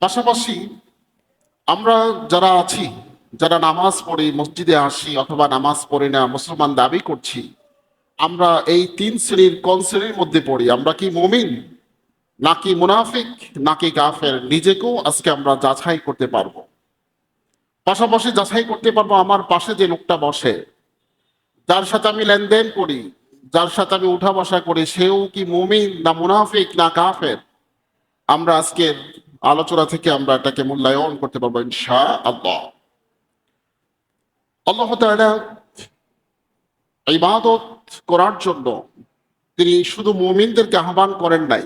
পাশাপাশি আমরা যারা আছি, যারা নামাজ পড়ি, মসজিদে আসি অথবা নামাজ পড়ি না, মুসলমান দাবি করছি, আমরা এই তিন শ্রেণীর কোন শ্রেণীর মধ্যে পড়ি? আমরা কি মুমিন, নাকি মুনাফিক, নাকি কাফের? নিজেকেও আজকে আমরা যাচাই করতে পারবো। পাশাপাশি যাচাই করতে পারবো আমার পাশে যে লোকটা বসে, যার সাথে আমি লেনদেন করি, যার সাথে আমি উঠা বসা করি, সেও কি মুমিন না মুনাফিক না কাফের। আমরা আজকের আলোচনা থেকে আমরা এটাকে মূল্যায়ন করতে পারবো ইনশাআল্লাহ। আল্লাহ তাআলা ইবাদত করার জন্য তিনি শুধু মুমিনদেরকে আহ্বান করেন নাই,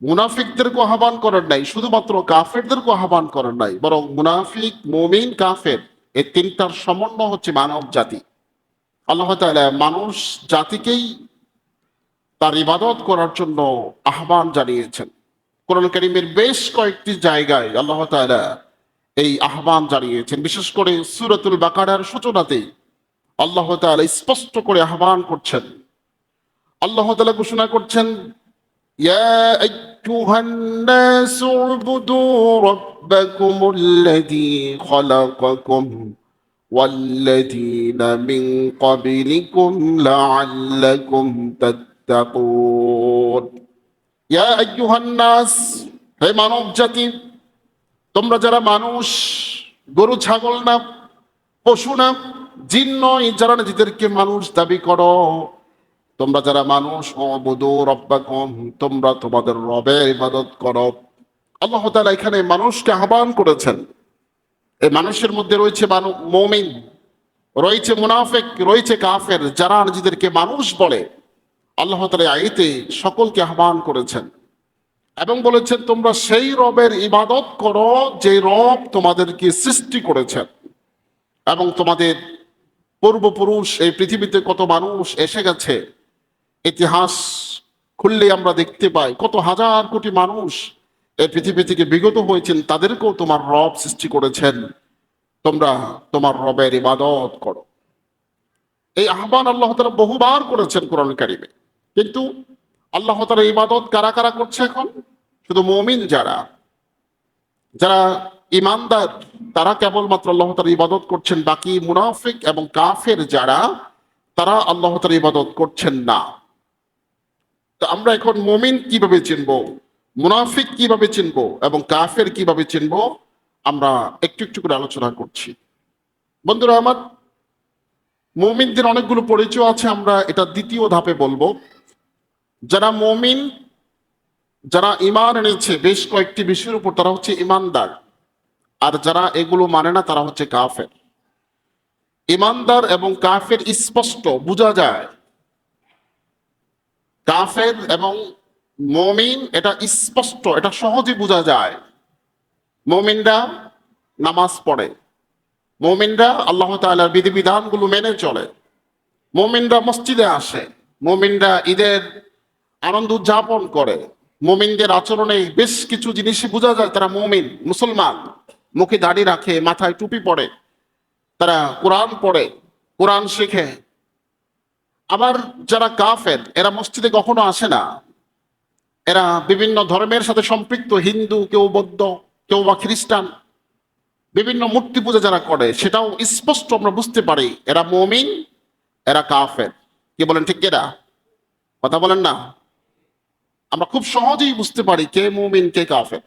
মুনাফিকদেরকে আহ্বান করেন নাই, শুধুমাত্র কাফেরদেরকে আহ্বান করেন নাই, বরং মুনাফিক, মুমিন, কাফের এই তিনটার সমন্বয় হচ্ছে মানব জাতি। আল্লাহ তাআলা মানুষ জাতিকেই তার ইবাদত করার জন্য আহ্বান জানিয়েছেন। কোরআন কারীমের বেশ কয়েকটি জায়গায় আল্লাহ তাআলা এই আহ্বান জানিয়েছেন। বিশেষ করে সূরাতুল বাকারার সূচনাতেই আল্লাহ তাআলা স্পষ্ট করে আহ্বান করছেন। আল্লাহ তাআলা ঘোষণা করছেন, ইয়া আইয়ুহান নাসু উবুদু রাব্বাকুমুল্লাযী খালাকাকুম ওয়াল্লাযীনা মিন ক্বাবলিকুম লাআল্লাকুম তাত্তাকুন। ইয়া আইয়ুহান নাস, হে মানব জাতি, তোমরা যারা মানুষ, গরু ছাগল না, পশু না, জিন নয়, যারা নিজেদেরকে মানুষ দাবি করো, তোমরা যারা মানুষ, উবুদু রাব্বাকুম, তোমরা তোমাদের রবের ইবাদত করো। আল্লাহ তাআলা এখানে মানুষকে আহ্বান করেছেন। এই মানুষের মধ্যে রয়েছে মুমিন, রয়েছে মুনাফিক, রয়েছে কাফের, যারা নিজেদেরকে মানুষ বলে। আল্লাহ তাআলা আয়াতে সকলকে আহ্বান করেছেন এবং বলেছেন, তোমরা সেই রবের ইবাদত করো যে রব তোমাদেরকে সৃষ্টি করেছেন। এবং তোমাদের পূর্বপুরুষ, এই পৃথিবীতে কত মানুষ এসে গেছে, ইতিহাস খুললে আমরা দেখতে পাই কত হাজার কোটি মানুষ এই পৃথিবী থেকে বিগত হয়েছেন, তাদেরকেও তোমার রব সৃষ্টি করেছেন। তোমরা তোমার রবের ইবাদত করো। এই আহ্বান আল্লাহ তাআলা বহুবার করেছেন কোরআন কারীমে। কিন্তু আল্লাহ তাআলা ইবাদত কারা কারা করছে এখন? শুধু মুমিন যারা, যারা ইমানদার, তারা কেবলমাত্র আল্লাহ তাআলার ইবাদত করছেন। বাকি মুনাফিক এবং কাফের যারা, তারা আল্লাহ তাআলার ইবাদত করছেন না। তো আমরা এখন মুমিন কিভাবে চিনবো, মুনাফিক কিভাবে চিনবো এবং কাফের কিভাবে চিনবো, আমরা একটু একটু করে আলোচনা করছি। বন্ধুরা আমার, মুমিনদের অনেকগুলো পরিচয় আছে, আমরা এটা দ্বিতীয় ধাপে বলবো। যারা মুমিন, যারা ঈমান এনেছে বেশ কয়েকটি বিষয়ের উপর, তারা হচ্ছে ঈমানদার। আর যারা এগুলো মানে না, তারা হচ্ছে কাফের। ঈমানদার এবং কাফের স্পষ্ট বোঝা যায়। কাফের এবং মুমিন এটা স্পষ্ট, এটা সহজে বোঝা যায়। মুমিনরা নামাজ পড়ে, মুমিনরা আল্লাহ তাআলার বিধিবিধানগুলো মেনে চলে, মুমিনরা মসজিদে আসে, মুমিনরা ঈদের আনন্দ উদযাপন করে। মুমিনদের আচরণে বেশ কিছু জিনিসই বোঝা যায় তারা মুমিন, মুসলমান। মুখে দাড়ি রাখে, মাথায় টুপি পরে, তারা কোরআন পড়ে, কোরআন শেখে। আবার যারা কাফের, এরা মসজিদে কখনো আসে না, এরা বিভিন্ন ধর্মের সাথে সম্পৃক্ত, হিন্দু, কেউ বৌদ্ধ, কেউ বা খ্রিস্টান, বিভিন্ন মূর্তি পূজা যারা করে, সেটাও স্পষ্ট আমরা বুঝতে পারি এরা মুমিন, এরা কাফের। কি বলেন ঠিক এরা? কথা বলেন না? আমরা খুব সহজেই বুঝতে পারি কে মুমিন কে কাফের।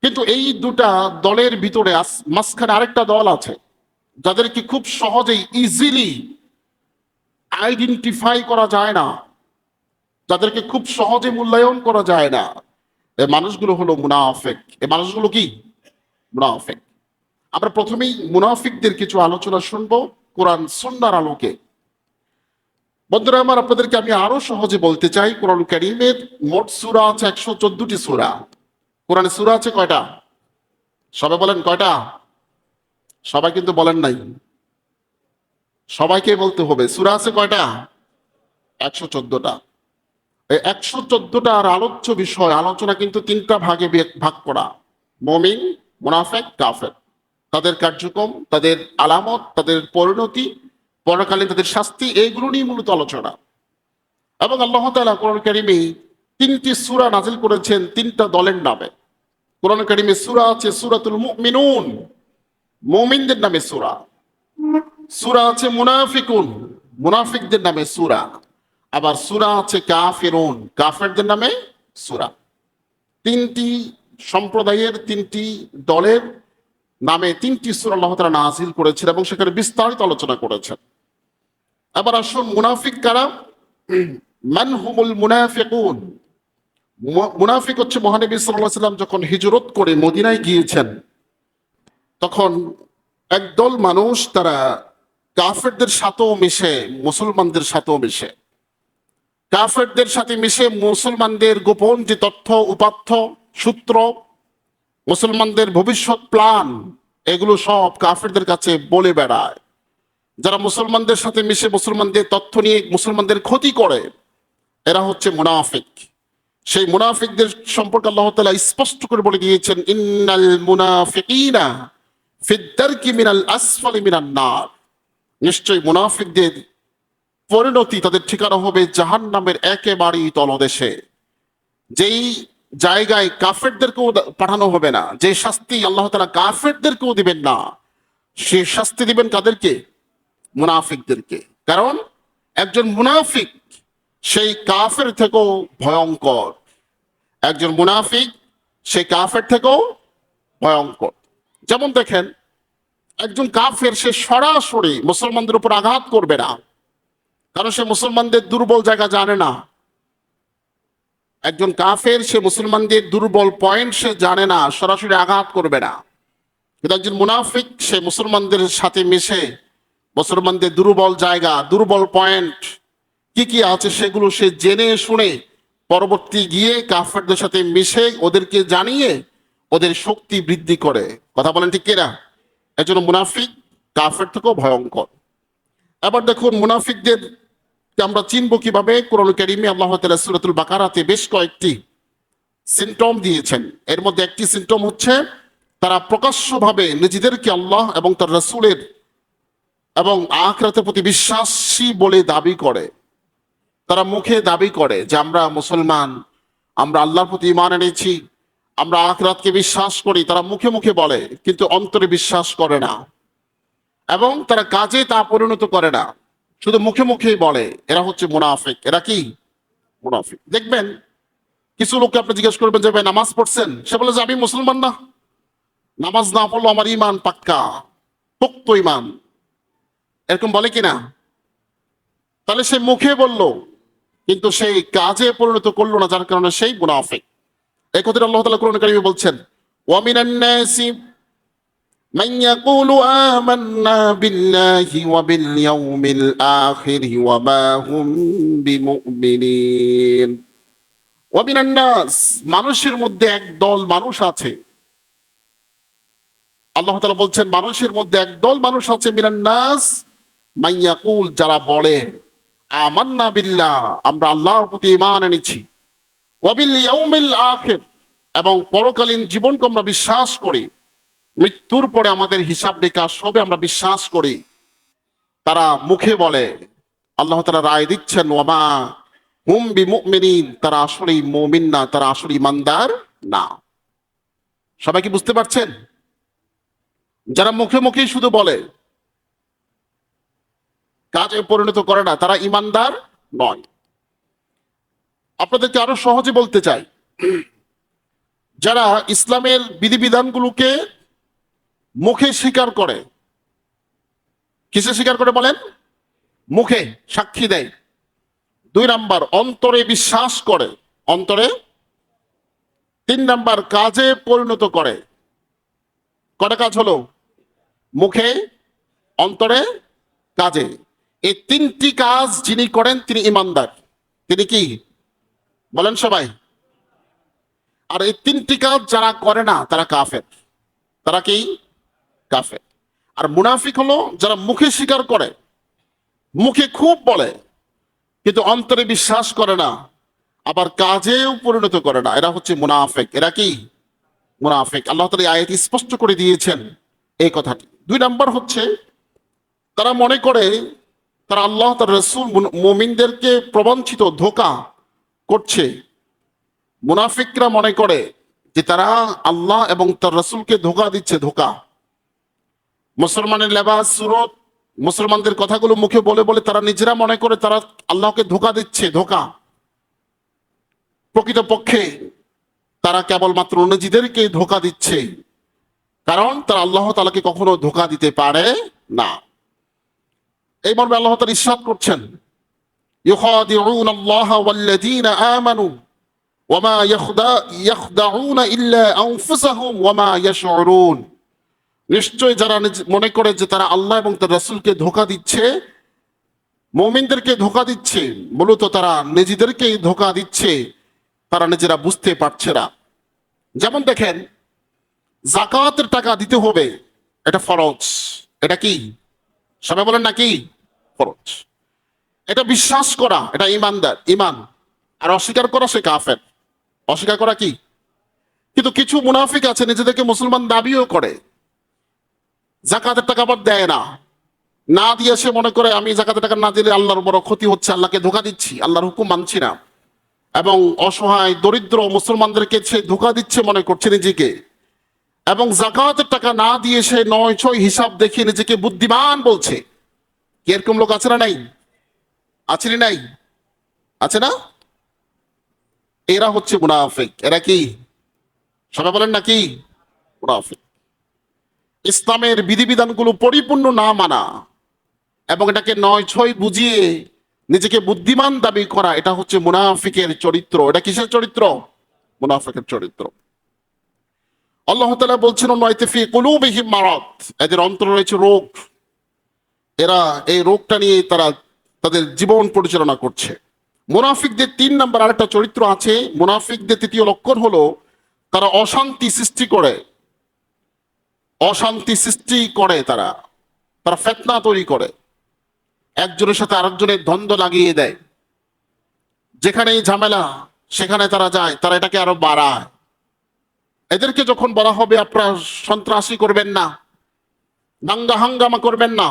কিন্তু এই দুটা দলের ভিতরে মাঝখানে আরেকটা দল আছে, যাদেরকে খুব সহজেই ইজিলি আইডেন্টিফাই করা যায় না, যাদেরকে খুব সহজে মূল্যায়ন করা যায় না। এই মানুষগুলো হলো মুনাফিক। এই মানুষগুলো কি? মুনাফিক। আমরা প্রথমেই মুনাফিকদের কিছু আলোচনা শুনবো কোরআন সুন্নাহর আলোকে। বন্ধুরা আমার, আপনাদেরকে আমি আরো সহজে বলতে চাই, কোরআন কারীমের মোট সূরা আছে 114টি সূরা। কোরআনে সূরা আছে কয়টা? সবাই বলেন কয়টা? সবাই কিন্তু বলেন নাই, সবাইকে বলতে হবে। সূরা আছে কয়টা? 114টা। এই 114টার আলোচ্য বিষয়, আলোচনা কিন্তু তিনটা ভাগে ভাগ করা: মুমিন, মুনাফিক, কাফের। তাদের কার্যক্রম, তাদের আলামত, তাদের পরিণতি, পরকালীন তাদের শাস্তি, এইগুলো নিয়ে মূলত আলোচনা। এবং আল্লাহ তাআলা কোরআন কারীমে 3টি সূরা নাযিল করেছেন 3টা দলের নামে। কোরআন কারীমে সূরা আছে সূরাতুল মুমিনুন, মুমিনদের নামে সূরা। সূরা আছে মুনাফিকুন, মুনাফিকদের নামে সূরা। আবার সূরা আছে কাফিরুন, কাফেরদের নামে সূরা। তিনটি সম্প্রদায়ের, তিনটি দলের নামে তিনটি সূরা আল্লাহ তাআলা নাযিল করেছেন এবং সেখানে বিস্তারিত আলোচনা করেছেন। আবার আসুন, মুনাফিক কারা? মান হুমুল মুনাফিকুন। মুনাফিক হচ্ছে মহানবী সাল্লাল্লাহু আলাইহি ওয়াসাল্লাম যখন হিজরত করে মদিনায় গিয়েছেন, তখন একদল মানুষ তারা কাফেরদের সাথেও মিশে, মুসলমানদের সাথেও মিশে, কাফেরদের সাথে মিশে মুসলমানদের গোপন যে তথ্য, উপাত্ত, সূত্র, মুসলমানদের ভবিষ্যৎ প্ল্যান, এগুলো সব কাফেরদের কাছে বলে বেড়ায়। যারা মুসলমানদের সাথে মিশে মুসলমানদের তথ্য নিয়ে মুসলমানদের ক্ষতি করে, এরা হচ্ছে মুনাফিক। সেই মুনাফিকদের সম্পর্কে আল্লাহ তাআলা স্পষ্ট করে বলে দিয়েছেন, ইন্নাল মুনাফিকিনা ফিদ দারকি মিনাল আসফালি মিনান নার। নিশ্চয়ই মুনাফিকদের পরিণতি, তাদের ঠিকানা হবে জাহান্নামের একেবারেই তলদেশে। যেই জায়গায় কাফেরদেরকেও পাঠানো হবে না, যে শাস্তি আল্লাহ তাআলা কাফেরদেরকেও দিবেন না, সে শাস্তি দিবেন কাদেরকে? মুনাফিকদেরকে। কারণ একজন মুনাফিক সেই কাফের থেকেও ভয়ঙ্কর। একজন মুনাফিক সেই কাফের থেকেও ভয়ঙ্কর। যেমন দেখেন, একজন কাফের সে সরাসরি মুসলমানদের উপর আঘাত করবে না, কারণ সে মুসলমানদের দুর্বল জায়গা জানে না। একজন কাফের সে মুসলমানদের দুর্বল পয়েন্ট সে জানে না, সরাসরি আঘাত করবে না। কিন্তু একজন মুনাফিক সে মুসলমানদের সাথে মিশে মুসলমানদের দুর্বল জায়গা, দুর্বল পয়েন্ট কি কি আছে সেগুলো সে জেনে শুনে পরবর্তী গিয়ে কাফেরদের সাথে মিশে ওদেরকে জানিয়ে ওদের শক্তি বৃদ্ধি করে। কথা বলেন ঠিক কিনা? একজন মুনাফিক কাফের থেকেও ভয়ঙ্কর। আবার দেখুন, মুনাফিকদের আমরা চিনব কিভাবে? কোরআন কারীমে আল্লাহ তাআলা সূরাতুল বাকারাতে বেশ কয়েকটি সিম্পটম দিয়েছেন। এর মধ্যে একটি সিম্পটম হচ্ছে, তারা প্রকাশ্যভাবে নিজেদেরকে আল্লাহ এবং তার রাসূলের এবং আখিরাতের প্রতি বিশ্বাসী বলে দাবি করে। তারা মুখে দাবি করে যে আমরা মুসলমান, আমরা আল্লাহর প্রতি ঈমান এনেছি, আমরা আখিরাতকে বিশ্বাস করি। তারা মুখে মুখে বলে, কিন্তু অন্তরে বিশ্বাস করে না এবং তারা কাজে তা পরিণত করে না, শুধু মুখে মুখেই বলে। এরা হচ্ছে মুনাফিক। এরা কি? মুনাফিক। দেখবেন কিছু লোককে আপনি জিজ্ঞেস করবেন যে ভাই নামাজ পড়ছেন? সে বলে যে আমি মুসলমান না, নামাজ না পড়লো আমার ঈমান পাক্কা, পোক্ত ঈমান। এরকম বলে কিনা? তাহলে সে মুখে বলল কিন্তু সেই কাজে পরিণত করলো না, যার কারণে সেই মুনাফিক। এই কথাটা আল্লাহ তাআলা কোরআন কারীমে বলছেন, ওয়া মিনান নাসি মান ইয়াকুলু আমান্না বিল্লাহি ওয়া বিল ইয়াউমিল আখির ওয়া মা হুম বিমুমিনিন। ওয়া মিনান নাস, মানুষের মধ্যে একদল মানুষ আছে। আল্লাহ তাআলা বলছেন মানুষের মধ্যে একদল মানুষ আছে, মিনান নাস মান ইয়াকুল, যারা বলে আমান্না বিল্লাহ, আমরা আল্লাহর প্রতি ঈমান এনেছি, ওয়া বিল ইয়াউমিল আখির, এবং পরকালীন জীবনকে আমরা বিশ্বাস করি, মৃত্যুর পরে আমাদের হিসাব নিকাশ হবে আমরা বিশ্বাস করি। তারা মুখে বলে, আল্লাহ তাআলা রায় দিচ্ছেন ওয়া মা হুম বিমুমিনিন, তারা আসলেই মুমিন না, তারা আসলে ঈমানদার না। সবাই কি বুঝতে পারছেন? যারা মুখে মুখেই শুধু বলে, কাজে পরিণত করে না, তারা ঈমানদার নয়। আপনাদেরকে আরো সহজে বলতে চাই, যারা ইসলামের বিধিবিধানগুলোকে মুখে স্বীকার করে, কিসে স্বীকার করে বলেন? মুখে সাক্ষী দেয়। 2 নাম্বার, অন্তরে বিশ্বাস করে, অন্তরে। 3 নাম্বার, কাজে পরিণত করে। কটা কাজ হলো? মুখে, অন্তরে, কাজে। এই 3টি কাজ যিনি করেন তিনি ঈমানদার। তিনি কি বলেন সবাই? আর এই 3টি কাজ যারা করে না তারা কাফের। তারা কি? কাফের। আর মুনাফিক হলো যারা মুখে স্বীকার করে, মুখে খুব বলে কিন্তু অন্তরে বিশ্বাস করে না, আবার কাজেও পরিণত করে না। এরা হচ্ছে মুনাফিক। এরা কি? মুনাফিক। আল্লাহ তাআলা এই আয়াতে স্পষ্ট করে দিয়েছেন এই কথাটি। 2 নাম্বার হচ্ছে, তারা মনে করে তারা আল্লাহ তার রাসূল মুমিনদেরকে প্রবঞ্চিত, ধোঁকা করছে। মুনাফিকরা মনে করে যে তারা আল্লাহ এবং তার রাসূলকে ধোঁকা দিচ্ছে। ধোঁকা, মুসলমানের লেবাস সুরত, মুসলমানদের কথাগুলো মুখে বলে বলে তারা নিজেরা মনে করে তারা আল্লাহকে ধোঁকা দিচ্ছে। ধোঁকা, প্রকৃতপক্ষে তারা কেবলমাত্র নিজেদেরকে ধোঁকা দিচ্ছে, কারণ তারা আল্লাহ তাআলাকে কখনো ধোঁকা দিতে পারে না। এই মর্মে আল্লাহ তাআলা ইরশাদ করছেন, ইউখাদিউনা আল্লাহ ওয়াল্লাযীনা আমানু ওয়ামা ইয়াখদাউনা ইল্লা আনফুসাহুম ওয়ামা ইয়াশউরুন। নিশ্চয় যারা মনে করে যে তারা আল্লাহ এবং তার রাসূলকে ধোঁকা দিচ্ছে, মুমিনদেরকে ধোঁকা দিচ্ছে, মূলত তারা নিজেদেরকেই ধোঁকা দিচ্ছে, তারা নিজেরা বুঝতে পারছে না। যেমন দেখেন, যাকাতের টাকা দিতে হবে, এটা ফরজ। এটা কি? সবাই বলেন নাকি? ফরজ। এটা বিশ্বাস করা, এটা ইমানদার, ইমান। আর অস্বীকার করা সে কাফের। অস্বীকার করা কি? কিন্তু কিছু মুনাফিক আছে, নিজেদেরকে মুসলমান দাবিও করে, যাকাতের টাকা আবার দেয় না। না দিয়ে সে মনে করে আমি যাকাতের টাকা না দিলে আল্লাহর বড় ক্ষতি হচ্ছে, আল্লাহকে ধোঁকা দিচ্ছি, আল্লাহর হুকুম মানছি না, এবং অসহায় দরিদ্র মুসলমানদেরকে সে ধোঁকা দিচ্ছে মনে করছে নিজেকে। এবং যাকাতের টাকা না দিয়ে সে ৯-৬ হিসাব দেখিয়ে নিজেকে বুদ্ধিমান বলছে। কি এরকম লোক আছে না নাই? আছে না নাই? আছে না? এরা হচ্ছে মুনাফিক। এরা কি? সবাই বলেন নাকি? মুনাফিক। ইসলামের বিধিবিধানগুলো পরিপূর্ণ না মানা এবং এটাকে ৯-৬ বুঝিয়ে নিজেকে বুদ্ধিমান দাবি করা, এটা হচ্ছে মুনাফিকের চরিত্র। এটা কিসের চরিত্র? মুনাফিকের চরিত্র। আল্লাহ তাআলা বলছেন, ওয়াইতা ফি কুলুবিহিম মারাদ, এদের অন্তরে রয়েছে রোগ। এরা এই রোগটা নিয়ে তারা তাদের জীবন পরিচালনা করছে। মুনাফিকদের ৩ নম্বর আরেকটা চরিত্র আছে। মুনাফিকদের তৃতীয় লক্ষণ হলো তারা অশান্তি সৃষ্টি করে। অশান্তি সৃষ্টি করে তারা তারা ফিতনা তৈরি করে, একজনের সাথে আরেকজনের দ্বন্দ্ব লাগিয়ে দেয়। যেখানেই ঝামেলা সেখানে তারা যায়, তারা এটাকে আরো বাড়ায়। এদেরকে যখন বলা হবে আপনারা সন্ত্রাসী করবেন না, দাঙ্গা হাঙ্গামা করবেন না,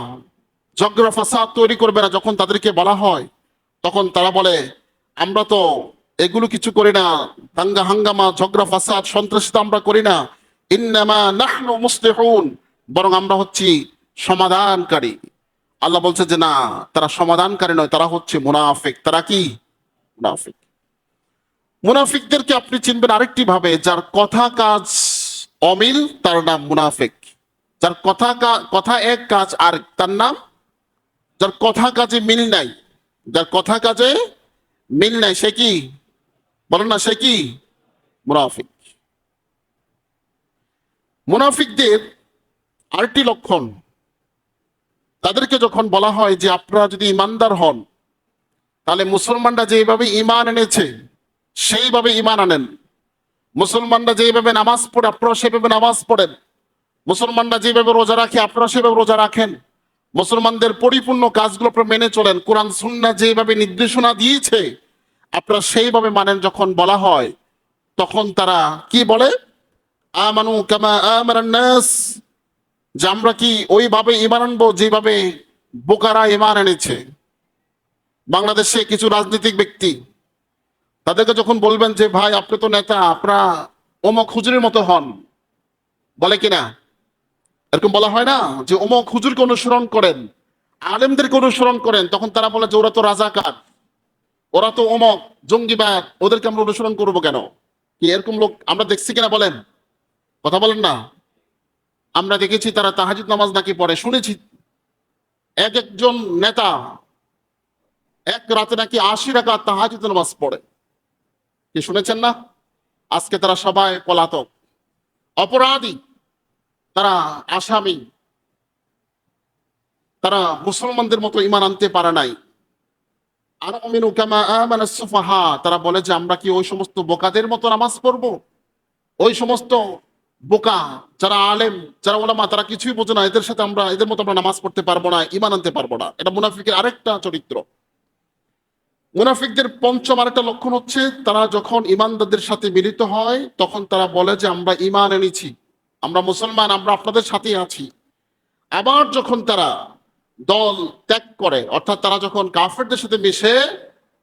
ঝগড়া ফাসাদ তৈরি করবে না, যখন তাদেরকে বলা হয় তখন তারা বলে আমরা তো এগুলো কিছু করি না, দাঙ্গা হাঙ্গামা ঝগড়া ফাসাদ সন্ত্রাসিতা আমরা করি না, ইন্নামা নাহনু মুসলিহুন, বরং আমরা হচ্ছি সমাধানকারী। আল্লাহ বলছে যে না, তারা সমাধানকারী নয়, তারা হচ্ছে মুনাফিক। তারা কি? মুনাফিক। মুনাফিকদেরকে আপনি চিনবেন আরেকটি ভাবে, যার কথা কাজ অমিল তার নাম মুনাফিক। যার কথা এক, কাজ আর, তার নাম। যার কথা কাজে মিল নাই, যার কথা কাজে মিল নাই, সে কি? বলেন না, সে কি? মুনাফিক। মুনাফিকদের আরেকটি লক্ষণ, তাদেরকে যখন বলা হয় যে আপনারা যদি ইমানদার হন তাহলে মুসলমানরা যেভাবে ইমান এনেছে সেইভাবে ইমান আনেন। মুসলমানরা যেভাবে নামাজ পড়ে আপনারা সেভাবে নামাজ পড়েন। মুসলমানরা যেভাবে রোজা রাখে আপনারা সেভাবে রোজা রাখেন। মুসলমানদের পরিপূর্ণ কাজগুলো আপনারা মেনে চলেন। কোরআন সুন্নাহ যেভাবে নির্দেশনা দিয়েছে আপনারা সেইভাবে মানেন। যখন বলা হয় তখন তারা কি বলে? আমানু কামা আমানান নাস, যে আমরা কি ওইভাবে ইমান আনবো যেভাবে বোকারা ইমান এনেছে। বাংলাদেশে কিছু রাজনৈতিক ব্যক্তি, তাদেরকে যখন বলবেন যে ভাই আপনি তো নেতা, আপনারা অমুক হুজুরের মতো হন, বলে কিনা? এরকম বলা হয় না যে অমুক হুজুরকে অনুসরণ করেন, আলেমদেরকে অনুসরণ করেন, তখন তারা বলে যে ওরা তো রাজাকার, ওরা তো অমুক জঙ্গিবাদ, ওদেরকে আমরা অনুসরণ করবো কেন? কি এরকম লোক আমরা দেখছি কিনা? বলেন, কথা বলেন না। আমরা দেখেছি তারা তাহাজ্জুদ নামাজ নাকি পড়ে, শুনেছি একজন নেতা এক রাতে নাকি ৮০ রাকাত তাহাজ্জুদ নামাজ পড়ে। কি শুনেছেন না? আজকে তারা সবাই পলাতক, অপরাধী, তারা আসামি, তারা মুসলমানদের মতো ইমান আনতে পারে নাই। আর আমিনু কামা আমানাস সুফাহা, তারা বলে যে আমরা কি ওই সমস্ত বোকাদের মতো নামাজ পড়বো? ওই সমস্ত বোকা যারা আলেম, যারা ওলামা, তারা কিছুই বোঝে না, এদের সাথে আমরা এদের মতো আমরা নামাজ পড়তে পারবো না, ইমান আনতে পারবো না। এটা মুনাফিকের আরেকটা চরিত্র। মুনাফিকদের পঞ্চম আরেকটা লক্ষণ হচ্ছে তারা যখন ইমানদারদের সাথে মিলিত হয় তখন তারা বলে যে আমরা ইমান এনেছি, আমরা মুসলমান, আমরা আপনাদের সাথে আছি। আবার যখন তারা দল ত্যাগ করে, অর্থাৎ তারা যখন কাফেরদের সাথে মিশে,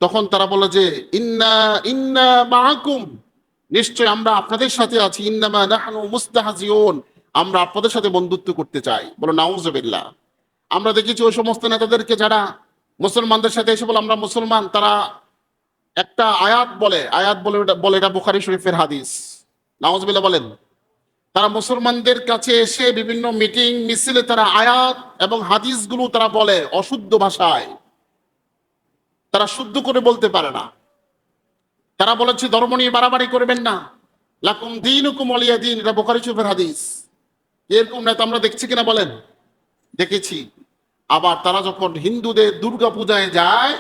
তখন তারা বলে যে ইন্না ইন্না মাআকুম, নিশ্চয় আমরা আপনাদের সাথে আছি, ইন্নামা নাহনু মুস্তাহজিউন, আমরা আপনাদের সাথে বন্ধুত্ব করতে চাই। বলো নাউজুবিল্লাহ। আমরা দেখেছি ওই সমস্ত নেতাদেরকে যারা মুসলমানদের সাথে এসে বলে আমরা মুসলমান, তারা একটা আয়াত বলে এটা বুখারী শরীফের হাদিস। নাউজুবিল্লাহ বলেন। তারা মুসলমানদের কাছে এসে বিভিন্ন মিটিং মিছিলে তারা আয়াত এবং হাদিসগুলো তারা বলে অশুদ্ধ ভাষায়, তারা শুদ্ধ করে বলতে পারে না। তারা বলেছে ধর্ম নিয়ে বাড়াবাড়ি করবেন না, লাকুম দীনুকুম ওয়ালিয়া দীন, এটা বুখারী শরীফের হাদিস। এরকম নেতা আমরা দেখছি কিনা বলেন? দেখেছি। আবার তারা যখন হিন্দুদের দুর্গা পূজায় যায়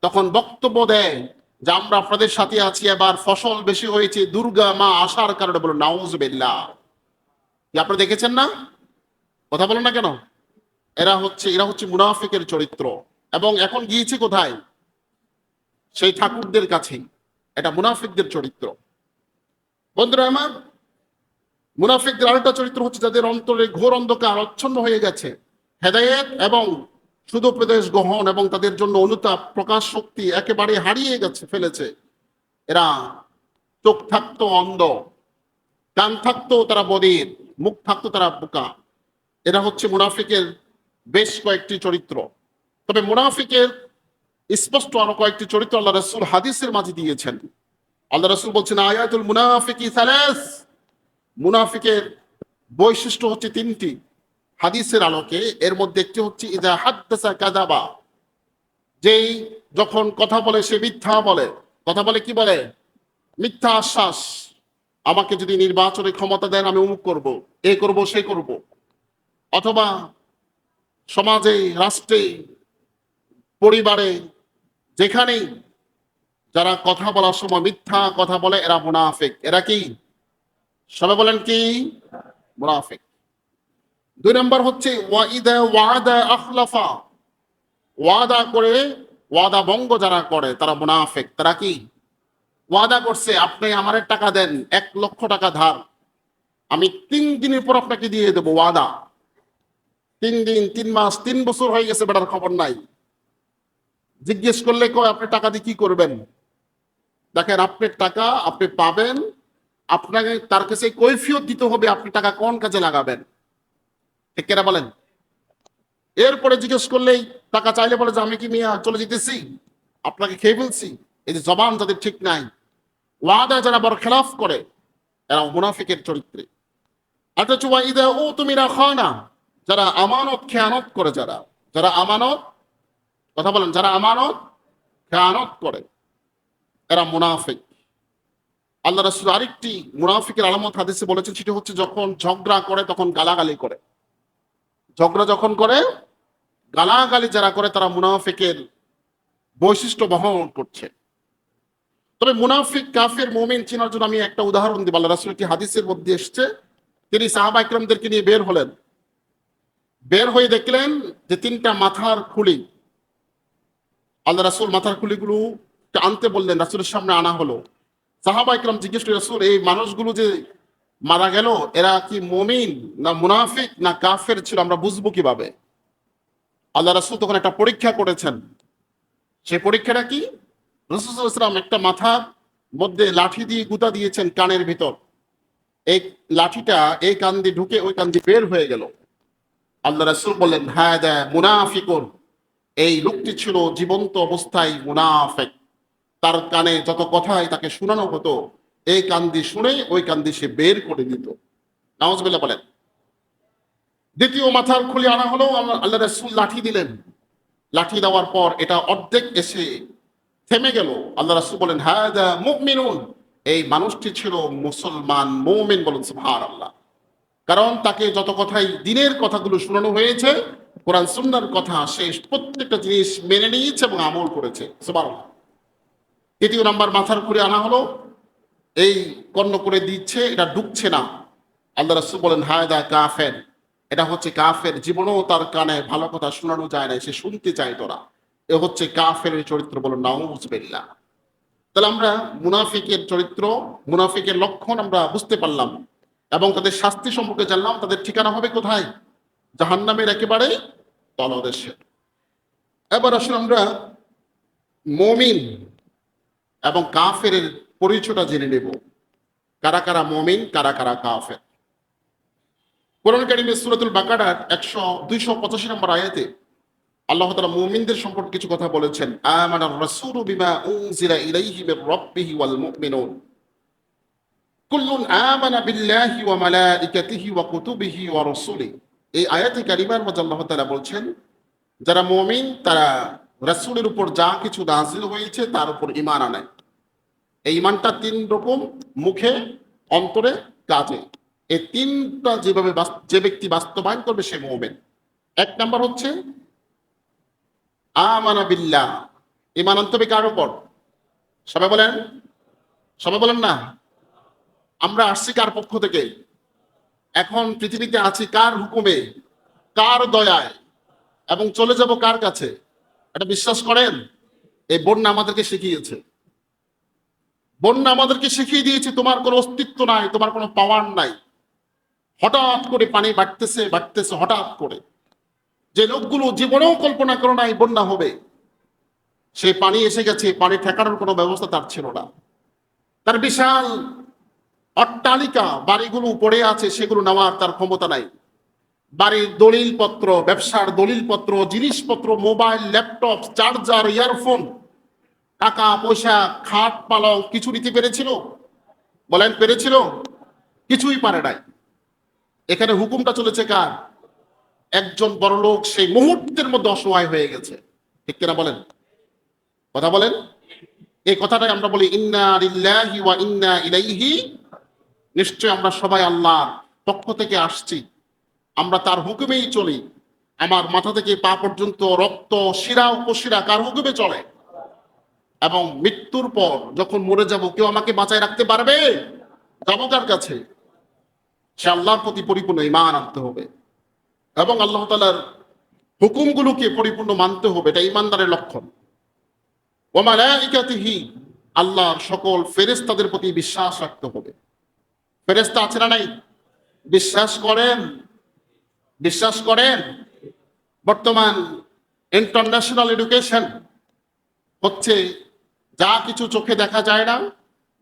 তখন বক্তব্য দেয় যে আমরা আপনাদের সাথে আছি, এবার ফসল বেশি হয়েছে দুর্গা মা আসার কারণে। বলো নাউজুবিল্লাহ। আপনারা দেখেছেন না? কথা বলেন না কেন? এরা হচ্ছে মুনাফিকের চরিত্র। এবং এখন গিয়েছে কোথায়? সেই ঠাকুরদের কাছেই। এটা মুনাফিকদের চরিত্র। বন্ধুরা আমার, মুনাফিকদের আরেকটা চরিত্র হচ্ছে যাদের অন্তরে ঘোর অন্ধকার আচ্ছন্ন হয়ে গেছে, হেদায়েত এবং সুদোপদেশ গ্রহণ এবং তাদের জন্য অনুতাপ প্রকাশ শক্তি একেবারে হারিয়ে ফেলেছে। এরা চোখ থাকতো অন্ধ, কান থাকতো তারা বধির, মুখ থাকতো তারা বোকা। এরা হচ্ছে মুনাফিকের বেশ কয়েকটি চরিত্র। তবে মুনাফিকের স্পষ্ট আরো কয়েকটি চরিত্র আল্লাহ রাসূল হাদিসের মাঝে দিয়েছেন। আল্লাহ রাসূল বলছেন আয়াতুল মুনাফিকি সালাস, মুনাফিকের বৈশিষ্ট্য হচ্ছে তিনটি হাদিসের আলোকে। এর মধ্যে একটি হচ্ছে ইজা হাদ্দাসা কাযাবা, যেই যখন কথা বলে সে মিথ্যা বলে। কথা বলে কি বলে? মিথ্যা আশ্বাস। আমাকে যদি নির্বাচনে ক্ষমতা দেন আমি অমুক করব, এ করব, সে করব। অথবা সমাজে, রাষ্ট্রে, পরিবারে, যেখানেই যারা কথা বলার সময় মিথ্যা কথা বলে এরা মুনাফিক। এরা কি? সবাই বলেন কি? মুনাফিক। 2 নম্বর হচ্ছে ওয়াইদা ওয়াদা আখলাফা, ওয়াদা করে ওয়াদা ভঙ্গ যারা করে তারা মুনাফিক। তারা কি? ওয়াদা করছে আপনি আমারে টাকা দেন, 1 লক্ষ টাকা ধার, আমি 3 দিনের পর আপনাকে দিয়ে দেবো। ওয়াদা 3 দিন, 3 মাস, 3 বছর হয়ে গেছে, বেটার খবর নাই। জিজ্ঞেস করলে কয় আপনি টাকা দিয়ে কি করবেন? দেখেন, আপনার টাকা আপনি পাবেন, আপনাকে তার কাছে কৈফিয়ত দিতে হবে আপনি টাকা কোন কাজে লাগাবেন। ঠিক কিনা বলেন? এরপরে জিজ্ঞেস করলেই টাকা চাইলে বলে যে আমি কি মিয়া চলে যেতেছি, আপনাকে খেয়ে ফেলছি। এই যে জবান যাদের ঠিক নাই, ওয়াদা যারা বড় খেলাফ করে, এরা মুনাফিকের চরিত্রে। আর হচ্ছে ওয়াইদা ও তুমি রাখো না, যারা আমানত খেয়ানত করে, যারা আমানত, কথা বলেন, যারা আমানত খেয়ানত করে এরা মুনাফিক। আল্লাহ রাসূল আরেকটি মুনাফিকের আলামত হাদিসে বলেছেন, সেটা হচ্ছে যখন ঝগড়া করে তখন গালাগালি করে। ঝগড়া যখন করে গালাগালি যারা করে তারা মুনাফিকের বৈশিষ্ট্য বহন করছে। তবে মুনাফিক, কাফের, মুমিন চেনার জন্য আমি একটা উদাহরণ দিব। আল্লাহ রাসূল একটি হাদিসের মধ্যে এসেছে, তিনি সাহাবা ইকরামদেরকে নিয়ে বের হলেন। বের হয়ে দেখলেন যে 3টা মাথার খুলি। আল্লাহ রাসূল মাথার খুলিগুলো আনতে বললেন, রাসূলের সামনে আনা হলো। সাহাবা ইকরাম জিজ্ঞেস করে, রাসূল এই মানুষগুলো যে মারা গেল এরা কি মুমিন না মুনাফিক না কাফের ছিল, আমরা বুঝবো কিভাবে? আল্লাহ রাসূল তখন একটা পরীক্ষা করেছেন। সেই পরীক্ষাটা কি? রাসূল সাল্লাল্লাহু আলাইহি ওয়াসাল্লাম একটা মাথার মধ্যে লাঠি দিয়ে গুঁতা দিয়েছেন কানের ভিতর। এই লাঠিটা এই কান দিয়ে ঢুকে ওই কান দিয়ে বের হয়ে গেল। আল্লাহ রাসূল বললেন হাদা মুনাফিকুন, এই লোকটি ছিল জীবন্ত অবস্থায় মুনাফিক। তার কানে যত কথাই তাকে শোনানো হতো এই কান দিয়ে শুনে ওই কান দিয়ে সে বের করে দিত। নাউজুবিল্লাহ বলেন। দ্বিতীয় মাথার খুলি আনা হলো, আল্লাহ রাসূল লাঠি দিলেন। লাঠি দেওয়ার পর এটা অর্ধেক এসে থেমে গেল। আল্লাহ রাসূল বলেন হাদা মুমিনুন, এই মানুষটি ছিল মুসলমান, মুমিন। বলেন সুবহানাল্লাহ। কারণ তাকে যত কথাই দিনের কথাগুলো শোনানো হয়েছে, কোরআন সুন্নাহর কথা, সে প্রত্যেকটা জিনিস মেনে নিয়েছে এবং আমল করেছে। সুবহানাল্লাহ। তৃতীয় নাম্বার মাথার খুলে আনা হলো, এই কর্ণ করে দিচ্ছে, এটা ঢুকছে না। আল্লাহ রাসূল বলেন হাদা কাফের, এটা হচ্ছে কাফের, জীবনেও তার কানে ভালো কথা শোনানো যায় না, সে শুনতে চাইতো না। এ হচ্ছে কাফের চরিত্র। বলো নাউজুবিল্লাহ। তাহলে আমরা মুনাফিকের চরিত্র, মুনাফিকের লক্ষণ আমরা বুঝতে পারলাম এবং তাদের শাস্তি সম্পর্কে জানলাম। তাদের ঠিকানা হবে কোথায়? জাহান্নামের একেবারে তলদেশে। এবার আসলে আমরা মুমিন এবং কাফের পরিচয়টা জেনে নেব। কারা কারা মুমিন, কারা কারা কাফের। কোরআন কারীমের সূরাতুল বাকারার 285 নম্বর আয়াতে আল্লাহ তাআলা মুমিনদের সম্পর্কে কিছু কথা বলেছেন। আমানার রাসূলু বিমা উনজিলা ইলাইহি মির রাব্বিহি ওয়াল মুমিনুন কুল্লুন আমানা বিল্লাহি ওয়া মালাইকাতিহি ওয়া কুতুবিহি ওয়া রাসূলিহি। এই আয়াতে কারিমার মধ্যে আল্লাহ তাআলা বলছেন, যারা মুমিন তারা রাসূলের উপর যা কিছু নাযিল হয়েছে তার উপর ঈমান আনে। এই ঈমানটা তিন রকম, মুখে, অন্তরে, কাজে। এই তিনটা যেভাবে যে ব্যক্তি বাস্তবায়ন করবে সে মুমিন। এক নাম্বার হচ্ছে আমানা বিল্লাহ, ঈমান আনতে হবে কার উপর? সবাই বলেন, সবাই বলেন না। আমরা আসছি কার পক্ষ থেকে? এখন পৃথিবীতে আছি কার হুকুমে, কার দয়ায়, এবং চলে যাব কার কাছে? এটা বিশ্বাস করেন? এই বন্যা আমাদেরকে শিখিয়েছে, বন্যা আমাদেরকে শিখিয়ে দিয়েছে তোমার কোনো অস্তিত্ব নাই, তোমার কোনো পাওয়ার নাই। হঠাৎ করে পানি বাড়তেছে বাড়তেছে, হঠাৎ করে যে লোকগুলো জীবনেও কল্পনা করো নাই বন্যা হবে, সেই পানি এসে গেছে, পানি ঠেকানোর কোনো ব্যবস্থা তার ছিল না। তার বিশাল অট্টালিকা, বাড়িগুলো পড়ে আছে, সেগুলো নেওয়ার তার ক্ষমতা নাই। বাড়ির দলিলপত্র, ব্যবসার দলিলপত্র, জিনিসপত্র, মোবাইল, ল্যাপটপ, চার্জার, ইয়ারফোন, টাকা পয়সা, খাট পালং কিছু নিতে পেরেছিল? বলেন পেরেছিল? কিছুই পারে নাই। এখানে হুকুমটা চলেছে কার? একজন বড় লোক সেই মুহূর্তের মধ্যে অসহায় হয়ে গেছে। ঠিক কিনা বলেন? কথা বলেন। এই কথাটাই আমরা বলি ইন্না লিল্লাহি ওয়া ইন্না ইলাইহি। নিশ্চয় আমরা সবাই আল্লাহর পক্ষ থেকে আসছি, আমরা তার হুকুমেই চলি। আমার মাথা থেকে পা পর্যন্ত রক্ত, শিরা উপশিরা কার হুকুমে চলে? এবং মৃত্যুর পর যখন মরে যাব, কেউ আমাকে বাঁচায় রাখতে পারবে? যাবো কার কাছে? সে আল্লাহর প্রতি পরিপূর্ণ ঈমান আনতে হবে এবং আল্লাহ তাআলার হুকুমগুলোকে পরিপূর্ণ মানতে হবে। এটা ঈমানদারের লক্ষণ। ওয়া মালাইকাতিহি, আল্লাহর সকল ফেরেশতাদের প্রতি বিশ্বাস রাখতে হবে। ফেরেশতা আছে না নাই? বিশ্বাস করেন? বিশ্বাস করেন? বর্তমান ইন্টারন্যাশনাল এডুকেশন হচ্ছে, যা কিছু চোখে দেখা যায় না,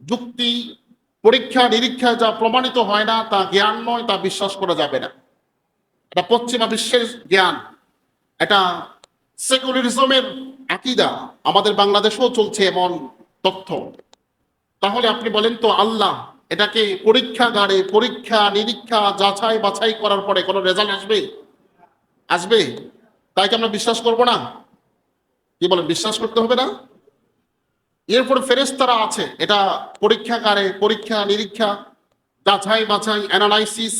যুক্তি পরীক্ষা নিরীক্ষা যা প্রমাণিত হয় না তা জ্ঞান নয়, তা বিশ্বাস করা যাবে না। এটা পশ্চিমা বিশ্বের জ্ঞান, এটা সেকুলারিজমের আকীদা। আমাদের বাংলাদেশেও চলছে এমন তথ্য। তাহলে আপনি বলেন তো, আল্লাহ এটাকে পরীক্ষাগারে পরীক্ষা নিরীক্ষা যাচাই বাছাই করার পরে কোনো রেজাল্ট আসবে? আসবে। তাই কি আমরা বিশ্বাস করব না? কি বলেন, বিশ্বাস করতে হবে না? এরপরে ফেরেশতারা আছে, এটা পরীক্ষাগারে পরীক্ষা নিরীক্ষা যাচাই বাছাই অ্যানালাইসিস,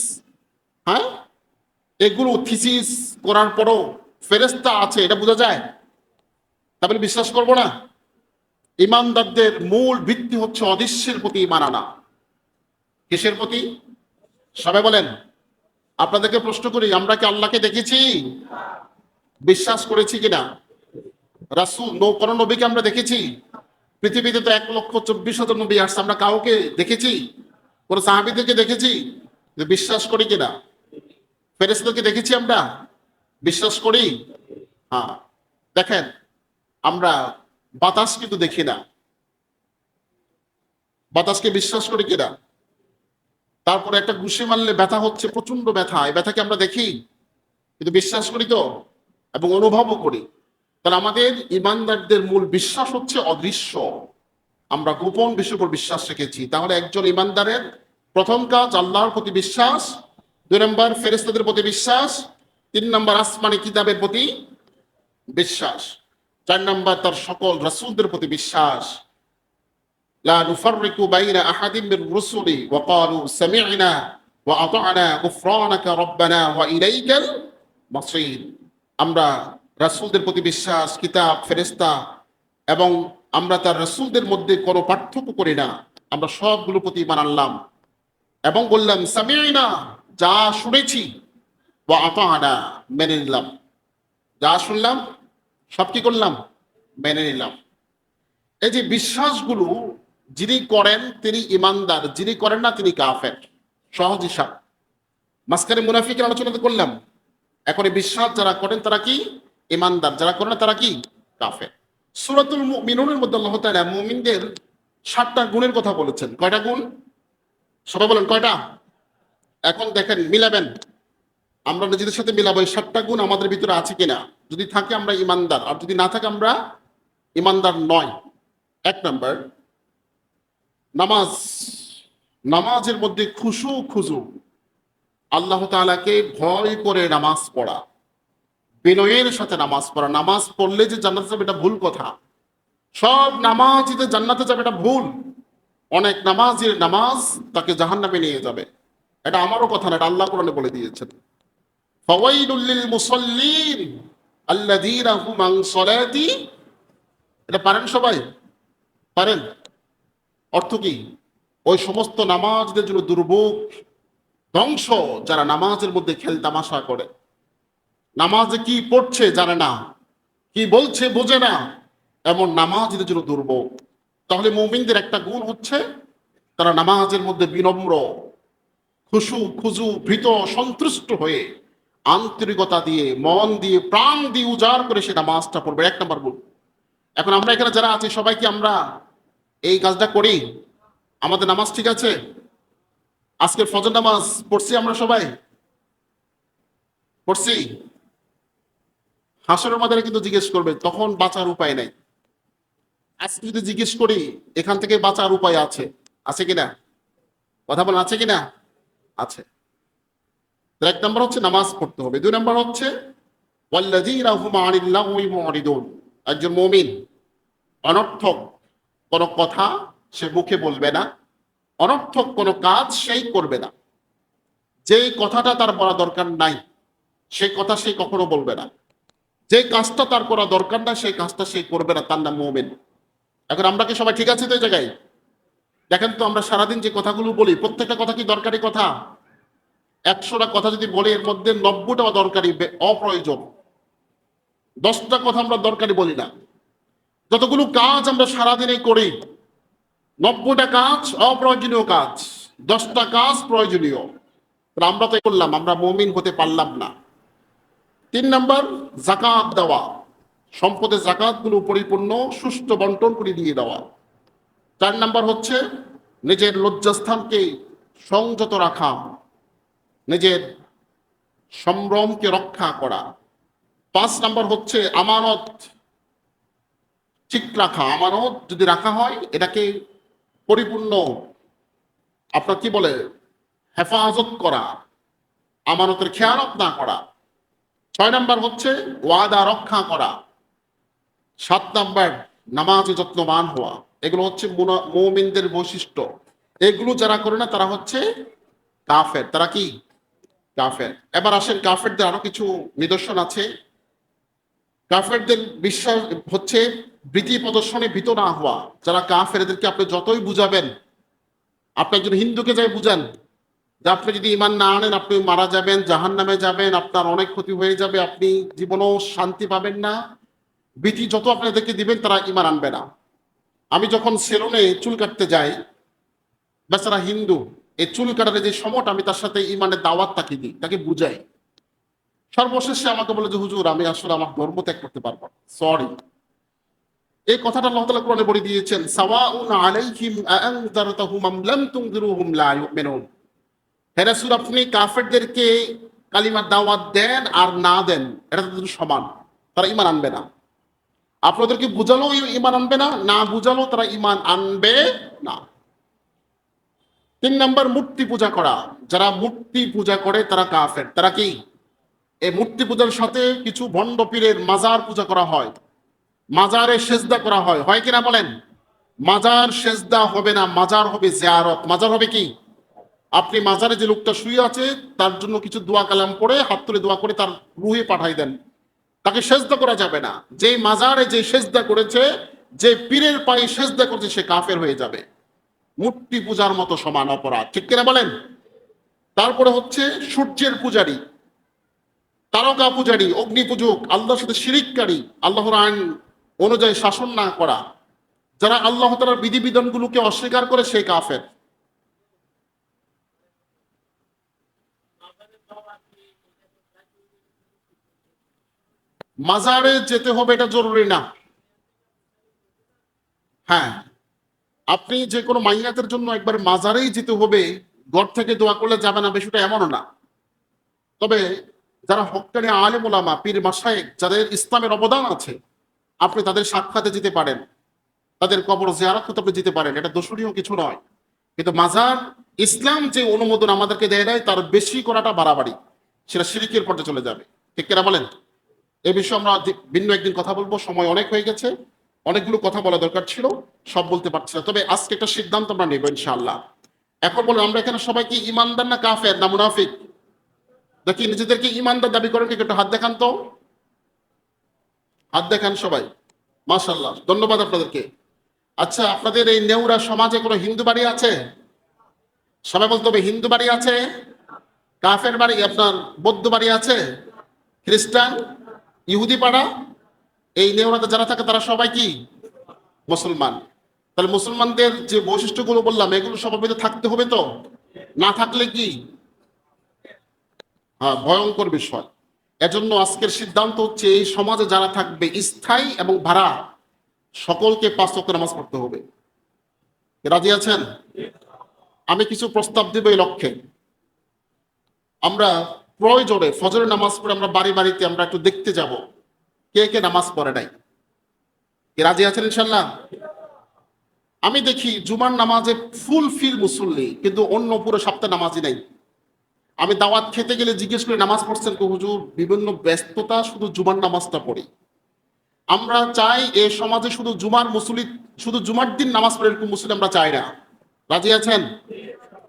হ্যাঁ, এগুলো থিসিস করার পরও ফেরেশতা আছে, এটা বোঝা যায়। তারপরে বিশ্বাস করব না? ইমানদারদের মূল ভিত্তি হচ্ছে অদৃশ্যের প্রতি ঈমান আনা। কিসের প্রতি? সবাই বলেন। আপনাদেরকে প্রশ্ন করি, আমরা কি আল্লাহকে দেখেছি? বিশ্বাস করেছি কিনা? রাসূল কোন নবীকে আমরা দেখেছি? পৃথিবীতে তো 1,24,000 নবী আসছে, আমরা কাউকে দেখেছি? কোন সাহাবীদেরকে দেখেছি? বিশ্বাস করি কিনা? ফেরেশতাদেরকে দেখেছি আমরা? বিশ্বাস করি। হ্যাঁ, দেখেন, আমরা বাতাস কিন্তু দেখি না, বাতাসকে বিশ্বাস করি কিনা? তারপরে একটা ঘুষি মারলে ব্যথা হচ্ছে, প্রচন্ড ব্যথা, এই ব্যথাকে আমরা দেখি কিন্তু বিশ্বাস করি তো, এবং অনুভবও করি। তাহলে আমাদের ইমানদারদের মূল বিশ্বাস হচ্ছে অদৃশ্য। আমরা গোপন বিষয়ের উপর বিশ্বাস রেখেছি। তাহলে একজন ইমানদারের প্রথম কাজ আল্লাহর প্রতি বিশ্বাস, 2 নম্বর ফেরেশতাদের প্রতি বিশ্বাস, 3 নম্বর আসমানি কিতাবের প্রতি বিশ্বাস, 4 নম্বর তার সকল রাসূলদের প্রতি বিশ্বাস। লা নুফাররিকু বাইনা আহাদিন মির রুসুলি ওয়া ক্বালু সামি'না ওয়া আতা'না গুফরানাকা রাব্বানা ওয়া ইলাইকাল মাসীর। আমরা রাসূলদের প্রতি বিশ্বাস, কিতাব, ফেরেশতা, এবং আমরা তার রাসূলদের মধ্যে কোনো পার্থক্য করি না। আমরা সবগুলোর প্রতি ঈমান আনলাম এবং বললাম সামি'না, যা শুনেছি, ওয়া আতা'না, মেনে নিলাম। যা শুনলাম সব কি করলাম? মেনে নিলাম। এই যে বিশ্বাসগুলো যিনি করেন তিনি ইমানদার, যিনি করেন না তিনি কাফের। সহজ হিসাব। মাঝখানে মুনাফিকের আলোচনা তো করলাম। এখন এই বিশ্বাস যারা করেন তারা কি? ইমানদার। যারা করেন না তারা কি? কাফের। সূরাতুল মুমিনুনের মধ্যে আল্লাহ তাআলা মুমিনদের 7টা গুণের কথা বলেছেন। কয়টা গুণ? সবাই বলেন কয়টা? এখন দেখেন মিলাবেন, আমরা নিজেদের সাথে মিলাবো এই 7টা গুণ আমাদের ভিতরে আছে কিনা। যদি থাকে আমরা ইমানদার, আর যদি না থাকে আমরা ইমানদার নয়। 1 নম্বর, নামাজ। নামাজের মধ্যে খুজু, আল্লাহ তাআলাকে ভয় করে নামাজ পড়া, বিনয়ের সাথে নামাজ পড়া। নামাজ পড়লে যে জান্নাতে যাবে এটা ভুল কথা। সব নামাজই যে জান্নাতে যাবে এটা ভুল। অনেক নামাজের নামাজ তাকে জাহান্নামে নিয়ে যাবে। এটা আমারও কথা না, এটা আল্লাহ কোরআনে বলে দিয়েছেন। ফাওয়াইলুল লিল মুসাল্লিন আল্লাযীনা হুম আন সালাতি। এটা পারেন সবাই? পারেন? অর্থ কি? ওই সমস্ত নামাজদের জন্য দুর্ভোগ, ধ্বংস, যারা নামাজের মধ্যে খেল তামাশা করে, নামাজে কি পড়ছে জানে না, কি বলছে বোঝে না, এমন নামাজীদের জন্য দুর্ভোগ। তাহলে মুমিনদের একটা গুণ হচ্ছে তারা নামাজের মধ্যে বিনম্র, খুজু, ভীত, সন্তুষ্ট হয়ে আন্তরিকতা দিয়ে, মন দিয়ে, প্রাণ দিয়ে উজাড় করে সে নামাজটা পড়বে। 1 নম্বর গুণ। এখন আমরা এখানে যারা আছি সবাই কি আমরা এই কাজটা করি? আমাদের নামাজ ঠিক আছে? আজকের ফজর নামাজ পড়ছি আমরা সবাই? পড়ছি? হাসরের মাঝে কিন্তু জিজ্ঞেস করবে, তখন বাঁচার উপায় নাই। আজকে যদি জিজ্ঞেস করি এখান থেকে বাঁচার উপায় আছে, আছে কিনা? কথা বলেন, আছে কিনা? আছে। 1 নম্বর হচ্ছে নামাজ পড়তে হবে। 2 নম্বর হচ্ছে ওয়াল্লাযীনা হুম আনিল লাগওয়ি মুরিদুন। একজন মুমিন অনর্থক কোনো কথা সে মুখে বলবে না, অনর্থক কোনো কাজ সেই করবে না। যেই কথাটা তার বলা দরকার নাই সেই কথা সে কখনো বলবে না। যে কাজটা তার করা দরকার না সেই কাজটা সে করবে না, তার নাম মুমিন। এখন আমরা কি সবাই ঠিক আছে তো এই জায়গায়? দেখেন তো আমরা সারাদিন যে কথাগুলো বলি প্রত্যেকটা কথা কি দরকারি কথা? 100টা কথা যদি বলি এর মধ্যে 90টা দরকারি, অপ্রয়োজন। 10টা কথা আমরা দরকারি বলি না। যতগুলো কাজ আমরা সারাদিনে করি 90টা কাজ অপ্রয়োজনীয় কাজ, 10টা কাজ প্রয়োজনীয়। আমরা তো করলাম, আমরা মুমিন হতে পারলাম না। 3 নম্বর, যাকাত দেওয়া। সম্পদের যাকাতগুলো পরিপূর্ণ সুষ্ঠু বন্টন করে দিয়ে দেওয়া। 4 নম্বর হচ্ছে নিজের লজ্জাস্থানকে সংযত রাখা, নিজের সম্ভ্রমকে রক্ষা করা। 5 নম্বর হচ্ছে আমানত ঠিক রাখা। আমানত যদি রাখা হয় এটাকে পরিপূর্ণ, আপনার কি বলে, হেফাজত করা, আমানতের খেয়ানত না করা। 6 নম্বর হচ্ছে ওয়াদা রক্ষা করা। 7 নম্বর নামাজে যত্নবান হওয়া। এগুলো হচ্ছে মুমিনদের বৈশিষ্ট্য। এগুলো যারা করে না তারা হচ্ছে কাফের। তারা কি? কাফের। এবার আসেন কাফেরদের আরো কিছু নিদর্শন আছে। কাফেরদের বিশ্বাস হচ্ছে ভীতি প্রদর্শনে ভীত না হওয়া। যারা কাফের এদেরকে আপনি যতই বুঝাবেন, আপনি একজন হিন্দুকে যাই বুঝান যে আপনি যদি ইমান না আনেন আপনি মারা যাবেন, জাহান্নামে যাবেন, আপনার অনেক ক্ষতি হয়ে যাবে, আপনি জীবনেও শান্তি পাবেন না, ভীতি যত আপনাদেরকে দিবেন তারা ইমান আনবে না। আমি যখন সেলুনে চুল কাটতে যাই, বেচারা হিন্দু, এই চুল কাটার যে সময়টা আমি তার সাথে ইমানের দাওয়াত তাকে দিই, তাকে বুঝাই। সর্বশেষে আমাকে বলে যে হুজুর আমি আসলে আমার ধর্ম ত্যাগ করতে পারবো না, সরি। এই কথাটা আল্লাহ তাআলা কোরআনে বলে দিয়েছেন, সাওয়াউন আলাইহিম আআনযারতাহুম আম লাম তুনযিরুহুম লা ইউমিনুন। হে রাসূল, আপনি কাফেরদেরকে কালিমার দাওয়াত দেন আর না দেন, এটা তো সমান, তারা ঈমান আনবে না। আপনাদেরকে বুঝালেও ঈমান আনবে না, না বুঝালেও তারা ঈমান আনবে না। 3 নম্বর, মূর্তি পূজা করা। যারা মূর্তি পূজা করে তারা কাফের। তারা কি? এই মূর্তি পূজার সাথে কিছু ভণ্ড পীরের মাজার পূজা করা হয়, মাজারে সেজদা করা হয়, হয় কিনা বলেন? মাজার সেজদা হবে না, মাজার হবে জিয়ারত। মাজার হবে কি? আপনি মাজারে যে লোকটা শুয়ে আছে তার জন্য কিছু দোয়া কালাম পড়ে হাত তুলে দোয়া করে তার রুহে পাঠাই দেন, তাকে সেজদা করা যাবে না। যে মাজারে যে সেজদা করেছে, যে পীরের পায়ে সেজদা করেছে সে কাফের হয়ে যাবে। মূর্তি পূজার মতো সমান অপরাধ, ঠিক কিনা বলেন? তারপরে হচ্ছে সূর্যের পূজারী, তারকা পূজারী, অগ্নি পূজক, আল্লাহর সাথে শিরিককারী, আল্লাহর আইন অনুযায়ী শাসন না করা। যারা আল্লাহ তাআলার বিধিবিধানগুলোকে অস্বীকার করে সে কাফের। মাজারে যেতে হবে এটা জরুরি না। হ্যাঁ, আপনি যে কোনো মাইয়াতের জন্য একবার মাজারেই যেতে হবে ঘর থেকে দোয়া করলে যাবে না বিষয়টা এমনও না। তবে যারা হক্কানি আলেম ওলামা, পীর মাশায়েখ, যাদের ইসলামের অবদান আছে, আপনি তাদের সাক্ষাতে যেতে পারেন, তাদের কবর জিয়ারত করতে আপনি যেতে পারেন, এটা দোষণীয় কিছু নয়। কিন্তু মাজার, ইসলাম যে অনুমোদন আমাদেরকে দেয় নাই তার বেশি করাটা বাড়াবাড়ি, সেটা শিরকের পর্যায়ে চলে যাবে। ঠিক কিনা বলেন? এই বিষয়ে আমরা ভিন্ন একদিন কথা বলবো, সময় অনেক হয়ে গেছে, অনেকগুলো কথা বলা দরকার ছিল, সব বলতে পারছি না। তবে আজকে একটা সিদ্ধান্ত আমরা নেব ইনশাআল্লাহ। এখন বলেন, আমরা এখানে সবাই কি ইমানদার না কাফের না মুনাফিক? দেখি নিজেদেরকে ইমানদার দাবি করেন কি, একটু হাত দেখান তো, হাত দেখান সবাই। মাশাআল্লাহ, ধন্যবাদ আপনাদেরকে। আচ্ছা, আপনাদের এই নেউরা সমাজে কোনো হিন্দু বাড়ি আছে? সবাই বলতে হবে, হিন্দু বাড়ি আছে? কাফের বাড়ি, আপনার বৌদ্ধ বাড়ি আছে? খ্রিস্টান, ইহুদি পাড়া, এই নেওয়াতে যারা থাকে তারা সবাই কি মুসলমান? তাহলে মুসলমানদের যে বৈশিষ্ট্যগুলো বললাম এগুলো সবার মধ্যে থাকতে হবে তো, না থাকলে কি হ্যাঁ ভয়ঙ্কর বিষয়। এজন্য আজকের সিদ্ধান্ত হচ্ছে এই সমাজে যারা থাকবে স্থায়ী এবং ভাড়া, সকলকে 5 ওয়াক্ত নামাজ পড়তে হবে। রাজি আছেন? আমি কিছু প্রস্তাব দেব এই লক্ষ্যে। আমরা প্রয়োজনে ফজরের নামাজ পড়ে আমরা বাড়ি বাড়িতে আমরা একটু দেখতে যাব কে কে নামাজ পড়ে নাই। কে রাজি আছেন ইনশাল্লাহ? আমি দেখি জুমার নামাজে ফুল ফিল মুসল্লি, কিন্তু অন্য পুরো সপ্তাহে নামাজই নাই। আমি দাওয়াত খেতে গেলে জিজ্ঞেস করে নামাজ পড়ছেন কি? হুজুর বিভিন্ন ব্যস্ততা, শুধু জুমার নামাজটা পড়ি। আমরা চাই এই সমাজে শুধু জুমার মুসল্লি, শুধু জুমার দিন নামাজ পড়ে এরকম মুসল্লি আমরা চাই না। রাজি আছেন?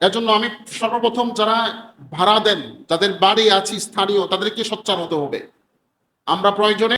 এজন্য আমি সর্বপ্রথম যারা ভাড়া দেন, যাদের বাড়ি আছে স্থানীয়, তাদেরকে সোচ্চার হতে হবে। আমরা প্রয়োজনে